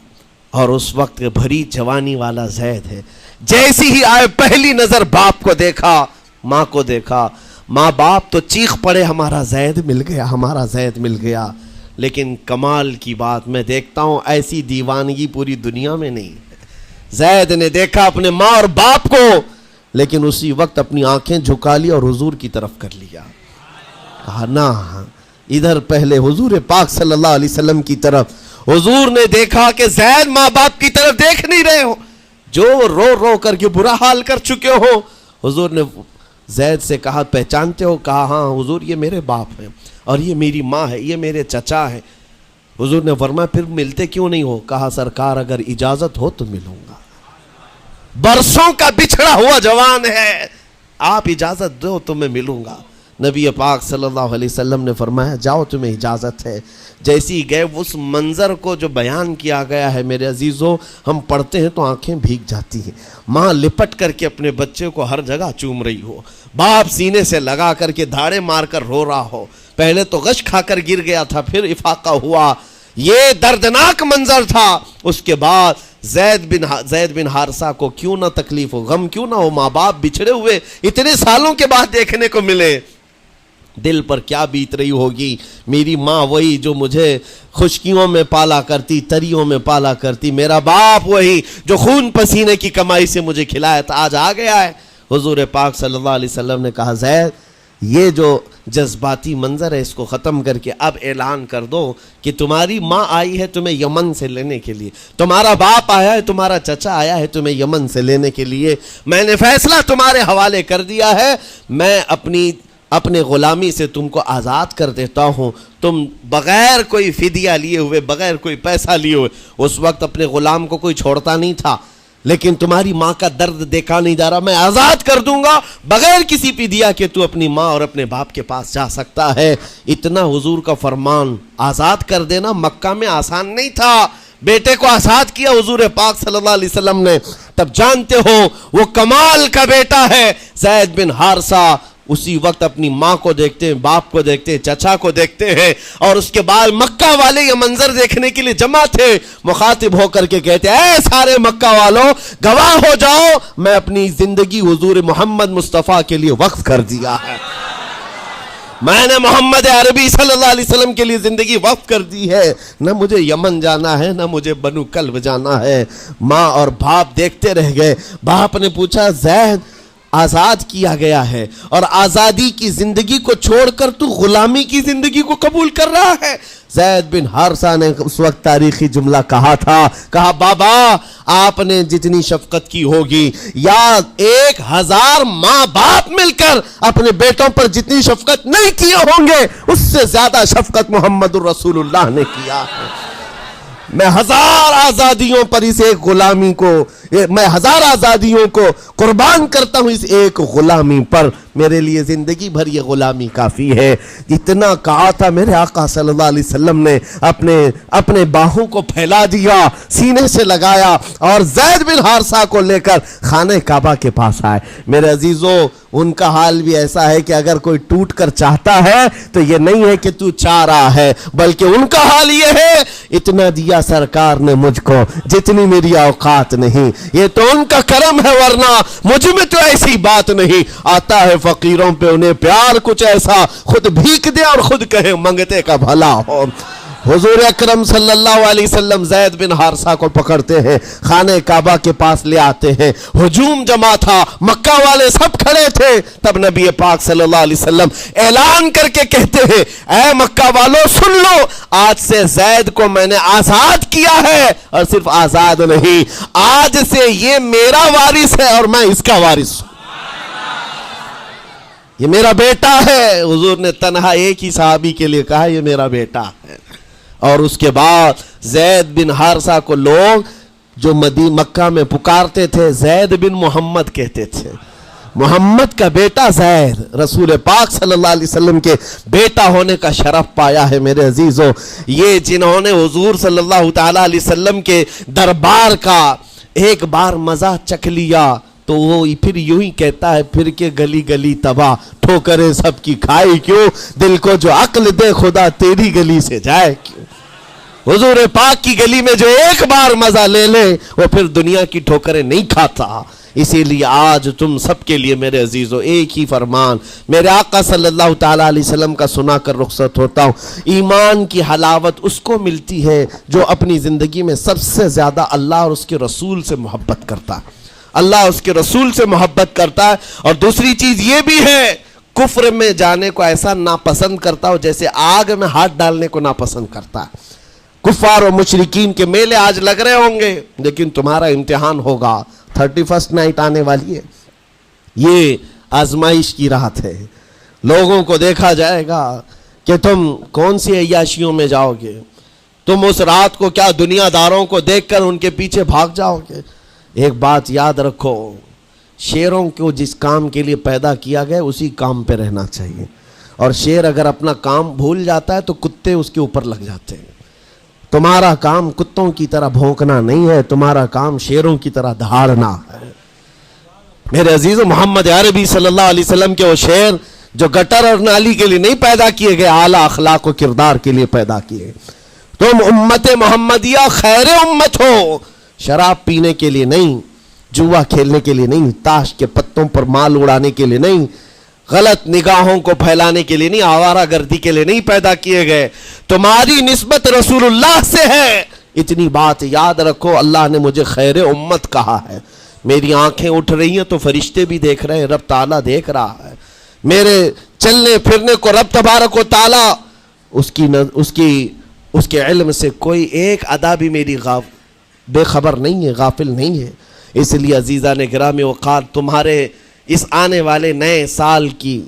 اور اس وقت بھری جوانی والا زید ہے. جیسی ہی آئے پہلی نظر باپ کو دیکھا, ماں کو دیکھا, ماں باپ تو چیخ پڑے ہمارا زید مل گیا, ہمارا زید مل گیا. لیکن کمال کی بات میں دیکھتا ہوں ایسی دیوانگی پوری دنیا میں نہیں ہے. زید نے دیکھا اپنے ماں اور باپ کو, لیکن اسی وقت اپنی آنکھیں جھکا لی اور حضور کی طرف کر لیا. کہا نہ, ادھر پہلے حضور پاک صلی اللہ علیہ وسلم کی طرف. حضور نے دیکھا کہ زید ماں باپ کی طرف دیکھ نہیں رہے ہو, جو رو رو کر کے برا حال کر چکے ہو. حضور نے زید سے کہا پہچانتے ہو؟ کہا ہاں حضور یہ میرے باپ ہیں اور یہ میری ماں ہے, یہ میرے چچا ہیں. حضور نے فرمایا پھر ملتے کیوں نہیں ہو؟ کہا سرکار اگر اجازت ہو تو ملوں گا, برسوں کا بچھڑا ہوا جوان ہے, آپ اجازت دو تو میں ملوں گا. نبی پاک صلی اللہ علیہ وسلم نے فرمایا جاؤ تمہیں اجازت ہے. جیسی گئے اس منظر کو جو بیان کیا گیا ہے میرے عزیزوں, ہم پڑھتے ہیں تو آنکھیں بھیگ جاتی ہیں. ماں لپٹ کر کے اپنے بچے کو ہر جگہ چوم رہی ہو, باپ سینے سے لگا کر کے دھاڑے مار کر رو رہا ہو. پہلے تو غش کھا کر گر گیا تھا, پھر افاقہ ہوا. یہ دردناک منظر تھا. اس کے بعد زید بن حارثہ کو کیوں نہ تکلیف ہو, غم کیوں نہ ہو, ماں باپ بچھڑے ہوئے اتنے سالوں کے بعد دیکھنے کو ملے. دل پر کیا بیت رہی ہوگی. میری ماں وہی جو مجھے خشکیوں میں پالا کرتی, تریوں میں پالا کرتی, میرا باپ وہی جو خون پسینے کی کمائی سے مجھے کھلایا تھا, آج آ گیا ہے. حضور پاک صلی اللہ علیہ وسلم نے کہا زید یہ جو جذباتی منظر ہے، اس کو ختم کر کے اب اعلان کر دو کہ تمہاری ماں آئی ہے تمہیں یمن سے لینے کے لیے، تمہارا باپ آیا ہے، تمہارا چچا آیا ہے تمہیں یمن سے لینے کے لیے، میں نے فیصلہ تمہارے حوالے کر دیا ہے، میں اپنے غلامی سے تم کو آزاد کر دیتا ہوں، تم بغیر کوئی فدیہ لیے ہوئے، بغیر کوئی پیسہ لیے ہوئے، اس وقت اپنے غلام کو کوئی چھوڑتا نہیں تھا، لیکن تمہاری ماں کا درد دیکھا نہیں جا رہا، میں آزاد کر دوں گا بغیر کسی فدیہ کے، تو اپنی ماں اور اپنے باپ کے پاس جا سکتا ہے۔ اتنا حضور کا فرمان، آزاد کر دینا مکہ میں آسان نہیں تھا، بیٹے کو آزاد کیا حضور پاک صلی اللہ علیہ وسلم نے، تب جانتے ہو وہ کمال کا بیٹا ہے زید بن حارثہ، اسی وقت اپنی ماں کو دیکھتے ہیں، باپ کو دیکھتے ہیں، چچا کو دیکھتے ہیں، اور اس کے بعد مکہ والے یہ منظر دیکھنے کے لیے جمع تھے، مخاطب ہو کر کے کہتے ہیں اے سارے مکہ والوں گواہ ہو جاؤ، میں اپنی زندگی حضور محمد مصطفیٰ کے لیے وقف کر دیا ہے، میں نے محمد عربی صلی اللہ علیہ وسلم کے لیے زندگی وقف کر دی ہے، نہ مجھے یمن جانا ہے، نہ مجھے بنو کلب جانا ہے۔ ماں اور باپ دیکھتے رہ گئے، باپ نے پوچھا زید آزاد کیا گیا ہے اور آزادی کی زندگی کو چھوڑ کر تو غلامی کی زندگی کو قبول کر رہا ہے؟ زید بن حارثہ نے اس وقت تاریخی جملہ کہا تھا، کہا بابا آپ نے جتنی شفقت کی ہوگی یا 1000 ماں باپ مل کر اپنے بیٹوں پر جتنی شفقت نہیں کیے ہوں گے، اس سے زیادہ شفقت محمد الرسول اللہ نے کیا ہے۔ میں 1000 آزادیوں پر اس ایک غلامی کو، میں 1000 آزادیوں کو قربان کرتا ہوں اس ایک غلامی پر، میرے لیے زندگی بھر یہ غلامی کافی ہے۔ اتنا کہا تھا میرے آقا صلی اللہ علیہ وسلم نے اپنے باہوں کو پھیلا دیا، سینے سے لگایا اور زید بن حارثہ کو لے کر خانہ کعبہ کے پاس آئے۔ میرے عزیزو ان کا حال بھی ایسا ہے کہ اگر کوئی ٹوٹ کر چاہتا ہے تو یہ نہیں ہے کہ تو چاہ رہا ہے، بلکہ ان کا حال یہ ہے اتنا دیا سرکار نے مجھ کو جتنی میری اوقات نہیں، یہ تو ان کا کرم ہے ورنہ مجھ میں تو ایسی بات نہیں۔ آتا ہے فقیروں پہ انہیں پیار کچھ ایسا، خود بھیک دے اور خود کہے منگتے کا بھلا ہو۔ حضور اکرم صلی اللہ علیہ وسلم زید بن حارثہ کو پکڑتے ہیں، خانہ کعبہ کے پاس لے آتے ہیں، ہجوم جمع تھا، مکہ والے سب کھڑے تھے، تب نبی پاک صلی اللہ علیہ وسلم اعلان کر کے کہتے ہیں اے مکہ والوں سن لو، آج سے زید کو میں نے آزاد کیا ہے، اور صرف آزاد نہیں، آج سے یہ میرا وارث ہے اور میں اس کا وارث ہوں، یہ میرا بیٹا ہے۔ حضور نے تنہا ایک ہی صحابی کے لیے کہا یہ میرا بیٹا ہے، اور اس کے بعد زید بن حارثہ کو لوگ جو مکہ میں پکارتے تھے زید بن محمد کہتے تھے، محمد کا بیٹا زید، رسول پاک صلی اللہ علیہ وسلم کے بیٹا ہونے کا شرف پایا ہے۔ میرے عزیزو یہ جنہوں نے حضور صلی اللہ تعالی علیہ وسلم کے دربار کا ایک بار مزہ چکھ لیا تو وہ پھر یوں ہی کہتا ہے پھر کے گلی گلی تباہ، ٹھوکریں سب کی کھائی کیوں، دل کو جو عقل دے خدا تیری گلی سے جائے کیوں۔ حضور پاک کی گلی میں جو ایک بار مزہ لے لے وہ پھر دنیا کی ٹھوکریں نہیں کھاتا۔ اسی لیے آج تم سب کے لیے میرے عزیزو ایک ہی فرمان میرے آقا صلی اللہ تعالی علیہ وسلم کا سنا کر رخصت ہوتا ہوں۔ ایمان کی حلاوت اس کو ملتی ہے جو اپنی زندگی میں سب سے زیادہ اللہ اور اس کے رسول سے محبت کرتا ہے، اللہ اس کے رسول سے محبت کرتا ہے، اور دوسری چیز یہ بھی ہے کفر میں جانے کو ایسا ناپسند کرتا ہو جیسے آگ میں ہاتھ ڈالنے کو ناپسند کرتا ہے۔ کفار و مشرکین کے میلے آج لگ رہے ہوں گے لیکن تمہارا امتحان ہوگا، 31 نائٹ آنے والی ہے، یہ آزمائش کی رات ہے، لوگوں کو دیکھا جائے گا کہ تم کون سی عیاشیوں میں جاؤ گے، تم اس رات کو کیا دنیا داروں کو دیکھ کر ان کے پیچھے بھاگ جاؤ گے۔ ایک بات یاد رکھو، شیروں کو جس کام کے لیے پیدا کیا گیا اسی کام پہ رہنا چاہیے، اور شیر اگر اپنا کام بھول جاتا ہے تو کتے اس کے اوپر لگ جاتے ہیں۔ تمہارا کام کتوں کی طرح بھونکنا نہیں ہے، تمہارا کام شیروں کی طرح دہاڑنا ہے۔ میرے عزیز محمد عربی صلی اللہ علیہ وسلم کے وہ شیر جو گٹر اور نالی کے لیے نہیں پیدا کیے گئے، اعلیٰ اخلاق و کردار کے لیے پیدا کیے۔ تم امت محمدیہ خیر امت ہو، شراب پینے کے لیے نہیں، جوا کھیلنے کے لیے نہیں، تاش کے پتوں پر مال اڑانے کے لیے نہیں، غلط نگاہوں کو پھیلانے کے لیے نہیں، آوارہ گردی کے لیے نہیں پیدا کیے گئے، تمہاری نسبت رسول اللہ سے ہے۔ اتنی بات یاد رکھو، اللہ نے مجھے خیر امت کہا ہے، میری آنکھیں اٹھ رہی ہیں تو فرشتے بھی دیکھ رہے ہیں، رب تعالیٰ دیکھ رہا ہے، میرے چلنے پھرنے کو رب تبارک و تعالی اس کے علم سے کوئی ایک ادا بھی میری بے خبر نہیں ہے، غافل نہیں ہے۔ اس لیے عزیزان گرامی وقار، تمہارے اس آنے والے نئے سال کی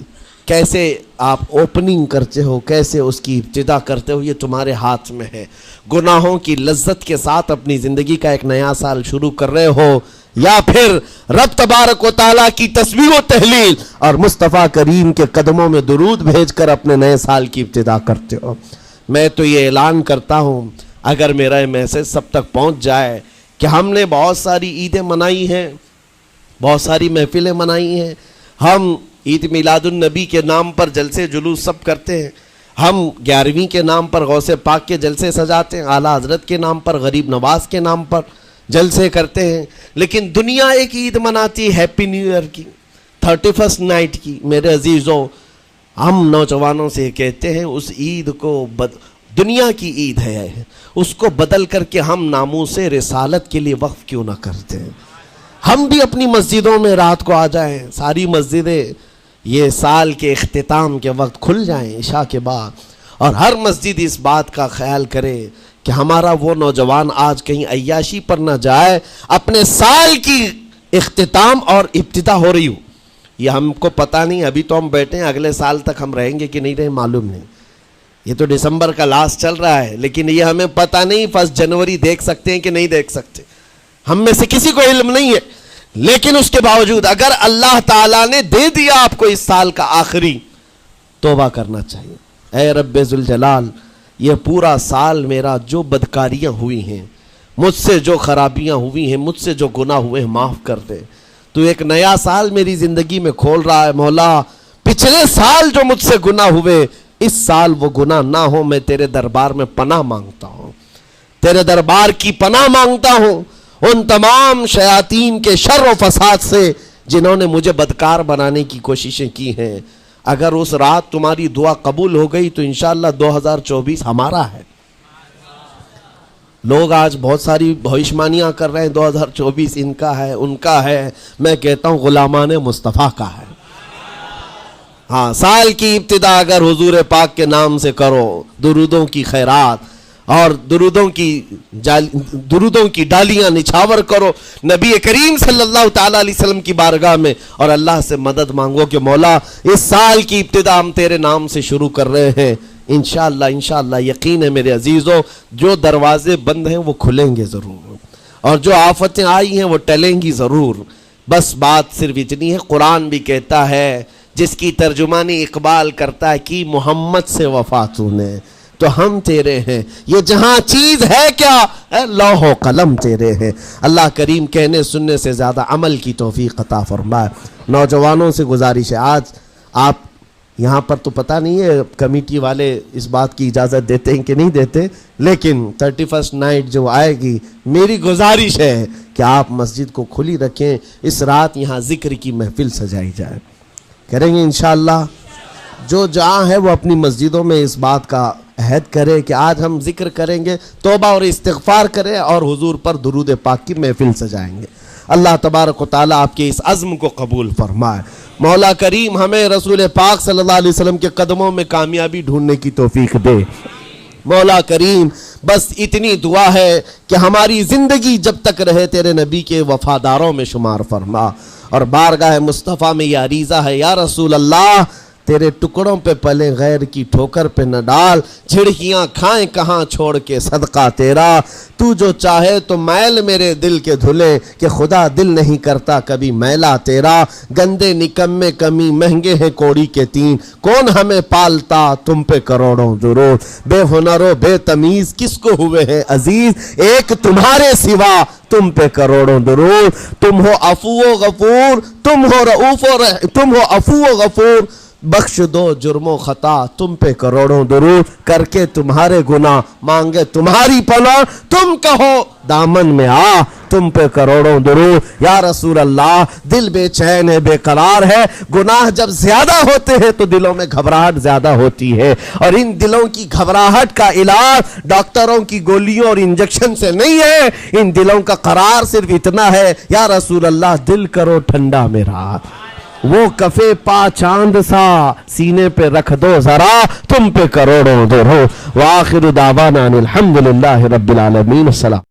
کیسے آپ اوپننگ کرتے ہو، کیسے اس کی ابتدا کرتے ہو، یہ تمہارے ہاتھ میں ہے۔ گناہوں کی لذت کے ساتھ اپنی زندگی کا ایک نیا سال شروع کر رہے ہو، یا پھر رب تبارک و تعالیٰ کی تسبیح و تہلیل اور مصطفیٰ کریم کے قدموں میں درود بھیج کر اپنے نئے سال کی ابتدا کرتے ہو۔ میں تو یہ اعلان کرتا ہوں، اگر میرا یہ میسج سب تک پہنچ جائے کہ ہم نے بہت ساری عیدیں منائی ہیں، بہت ساری محفلیں منائی ہیں، ہم عید میلاد النبی کے نام پر جلسے جلوس سب کرتے ہیں، ہم 11ویں کے نام پر غوث پاک کے جلسے سجاتے ہیں، اعلیٰ حضرت کے نام پر، غریب نواز کے نام پر جلسے کرتے ہیں، لیکن دنیا ایک عید مناتی ہے ہیپی نیو ایئر کی، 31st نائٹ کی۔ میرے عزیزوں، ہم نوجوانوں سے کہتے ہیں اس عید کو دنیا کی عید ہے، اس کو بدل کر کے ہم ناموس رسالت کے لیے وقف کیوں نہ کرتے ہیں؟ ہم بھی اپنی مسجدوں میں رات کو آ جائیں، ساری مسجدیں یہ سال کے اختتام کے وقت کھل جائیں عشاء کے بعد، اور ہر مسجد اس بات کا خیال کرے کہ ہمارا وہ نوجوان آج کہیں عیاشی پر نہ جائے، اپنے سال کی اختتام اور ابتدا ہو رہی ہو۔ یہ ہم کو پتہ نہیں، ابھی تو ہم بیٹھے ہیں، اگلے سال تک ہم رہیں گے کہ نہیں رہیں معلوم نہیں، یہ تو دسمبر کا لاسٹ چل رہا ہے، لیکن یہ ہمیں پتہ نہیں 1 جنوری دیکھ سکتے ہیں کہ نہیں دیکھ سکتے، ہم میں سے کسی کو علم نہیں ہے۔ لیکن اس کے باوجود اگر اللہ تعالیٰ نے دے دیا آپ کو اس سال کا آخری، توبہ کرنا چاہیے۔ اے رب ذوالجلال، یہ پورا سال میرا جو بدکاریاں ہوئی ہیں، مجھ سے جو خرابیاں ہوئی ہیں، مجھ سے جو گناہ ہوئے ہیں، معاف کر دے۔ تو ایک نیا سال میری زندگی میں کھول رہا ہے، مولا پچھلے سال جو مجھ سے گناہ ہوئے، اس سال وہ گناہ نہ ہو۔ میں تیرے دربار میں پناہ مانگتا ہوں، تیرے دربار کی پناہ مانگتا ہوں ان تمام شیاطین کے شر و فساد سے جنہوں نے مجھے بدکار بنانے کی کوششیں کی ہیں۔ اگر اس رات تمہاری دعا قبول ہو گئی تو انشاءاللہ 2024 ہمارا ہے۔ لوگ آج بہت ساری بھوشمانیاں کر رہے ہیں، 2024 ان کا ہے، ان کا ہے۔ میں کہتا ہوں غلامان مصطفیٰ کا ہے۔ ہاں، سال کی ابتدا اگر حضور پاک کے نام سے کرو، درودوں کی خیرات اور درودوں کی ڈالیاں نچھاور کرو نبی کریم صلی اللہ تعالیٰ علیہ وسلم کی بارگاہ میں، اور اللہ سے مدد مانگو کہ مولا اس سال کی ابتدا ہم تیرے نام سے شروع کر رہے ہیں، انشاءاللہ یقین ہے میرے عزیزوں، جو دروازے بند ہیں وہ کھلیں گے ضرور، اور جو آفتیں آئی ہیں وہ ٹلیں گی ضرور۔ بس بات صرف اتنی ہے، قرآن بھی کہتا ہے، جس کی ترجمانی اقبال کرتا ہے کہ محمد سے وفا تو نے، تو ہم تیرے ہیں، یہ جہاں چیز ہے کیا ہے، لوح و قلم تیرے ہیں۔ اللہ کریم کہنے سننے سے زیادہ عمل کی توفیق عطا فرمائے۔ نوجوانوں سے گزارش ہے، آج آپ یہاں پر تو پتہ نہیں ہے کمیٹی والے اس بات کی اجازت دیتے ہیں کہ نہیں دیتے، لیکن 31st نائٹ جو آئے گی، میری گزارش ہے کہ آپ مسجد کو کھلی رکھیں، اس رات یہاں ذکر کی محفل سجائی جائے، کریں گے انشاءاللہ۔ جو جہاں ہے وہ اپنی مسجدوں میں اس بات کا عہد کرے کہ آج ہم ذکر کریں گے، توبہ اور استغفار کریں، اور حضور پر درود پاک کی محفل سجائیں گے۔ اللہ تبارک و تعالیٰ آپ کے اس عزم کو قبول فرمائے۔ مولا کریم ہمیں رسول پاک صلی اللہ علیہ وسلم کے قدموں میں کامیابی ڈھونڈنے کی توفیق دے۔ مولا کریم بس اتنی دعا ہے کہ ہماری زندگی جب تک رہے تیرے نبی کے وفاداروں میں شمار فرما، اور بارگاہ مصطفیٰ میں یہ عریضہ ہے، یا رسول اللہ تیرے ٹکڑوں پہ پلے غیر کی ٹھوکر پہ نہ ڈال، جھڑکیاں کھائیں کہاں چھوڑ کے صدقہ تیرا، تو جو چاہے تو میل میرے دل کے دھلے، کہ خدا دل نہیں کرتا کبھی میلا تیرا، گندے نکمے کمی مہنگے ہیں کوڑی کے 3، کون ہمیں پالتا تم پہ کروڑوں درود، بے ہنر و بے تمیز کس کو ہوئے ہیں عزیز، ایک تمہارے سوا تم پہ کروڑوں درود، تم ہو عفو و غفور، تم ہو عفو و غفور، بخش دو جرم و خطا تم پہ کروڑوں درود، کر کے تمہارے گناہ مانگے تمہاری پناہ، تم کہو دامن میں آ تم پہ کروڑوں درود۔ یا رسول اللہ دل بے چین ہے، بے قرار ہے، گناہ جب زیادہ ہوتے ہیں تو دلوں میں گھبراہٹ زیادہ ہوتی ہے، اور ان دلوں کی گھبراہٹ کا علاج ڈاکٹروں کی گولیوں اور انجیکشن سے نہیں ہے، ان دلوں کا قرار صرف اتنا ہے، یا رسول اللہ دل کرو ٹھنڈا میرا، وہ کفے پا چاند سا سینے پہ رکھ دو ذرا تم پہ کروڑوں درود. وآخر دعوانا ان الحمدللہ رب العالمین. السلام.